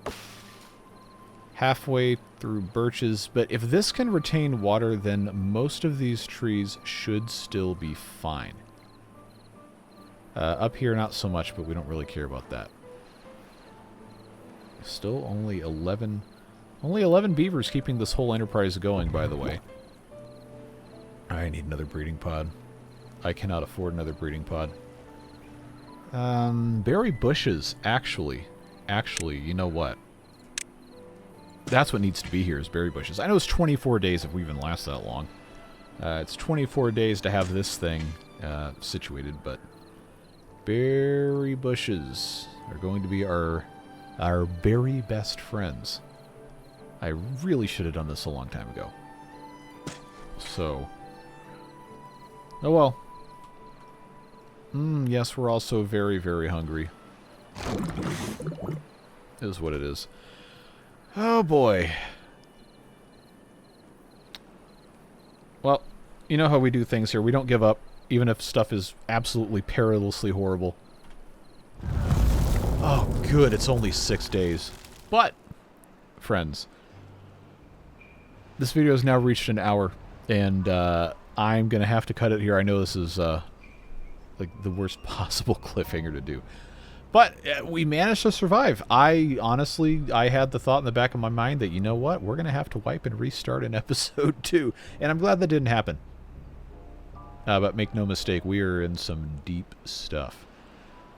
Halfway through birches. But if this can retain water, then most of these trees should still be fine. Up here, not so much, but we don't really care about that. Still only 11... Only 11 beavers keeping this whole enterprise going, by the way. I need another breeding pod. I cannot afford another breeding pod. Berry bushes, actually. Actually, you know what? That's what needs to be here, is berry bushes. I know it's 24 days if we even last that long. It's 24 days to have this thing situated, but berry bushes are going to be our very best friends. I really should have done this a long time ago. So... Oh well. Yes, we're also very, very hungry. Is what it is. Oh boy. Well, you know how we do things here. We don't give up, even if stuff is absolutely perilously horrible. Oh, good. It's only 6 days. But, friends, this video has now reached an hour, and I'm going to have to cut it here. I know this is like the worst possible cliffhanger to do. But we managed to survive. I had the thought in the back of my mind that, you know what, we're going to have to wipe and restart in episode 2. And I'm glad that didn't happen. But make no mistake, we are in some deep stuff.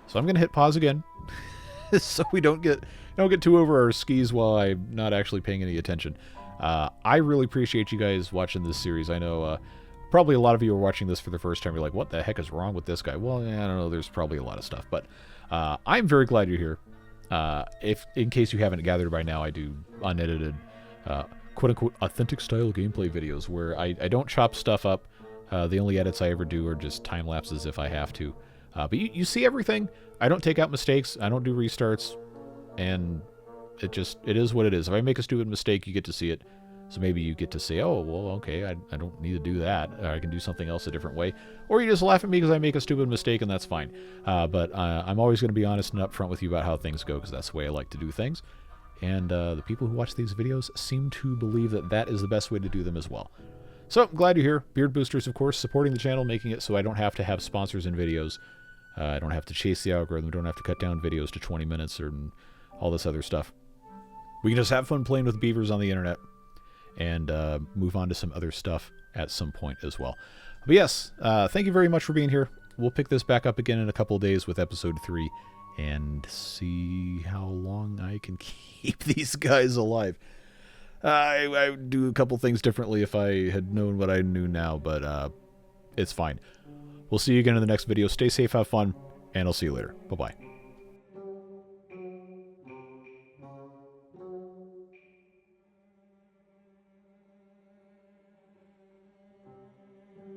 So I'm going to hit pause again. So we don't get too over our skis while I'm not actually paying any attention. I really appreciate you guys watching this series. I know probably a lot of you are watching this for the first time. You're like, what the heck is wrong with this guy? Well, I don't know. There's probably a lot of stuff. But I'm very glad you're here. If in case you haven't gathered by now, I do unedited, quote-unquote, authentic style gameplay videos where I don't chop stuff up. The only edits I ever do are just time lapses if I have to. But you see everything. I don't take out mistakes. I don't do restarts. And it is what it is. If I make a stupid mistake, you get to see it. So maybe you get to say, oh, well, okay, I don't need to do that. Or I can do something else a different way. Or you just laugh at me because I make a stupid mistake, and that's fine. But I'm always going to be honest and upfront with you about how things go, because that's the way I like to do things. And the people who watch these videos seem to believe that that is the best way to do them as well. So, I'm glad you're here. Beard Boosters, of course, supporting the channel, making it so I don't have to have sponsors in videos. I don't have to chase the algorithm. Don't have to cut down videos to 20 minutes or all this other stuff. We can just have fun playing with beavers on the internet and move on to some other stuff at some point as well. But yes, thank you very much for being here. We'll pick this back up again in a couple of days with episode 3 and see how long I can keep these guys alive. I would do a couple things differently if I had known what I knew now, but it's fine. We'll see you again in the next video. Stay safe, have fun, and I'll see you later. Bye-bye.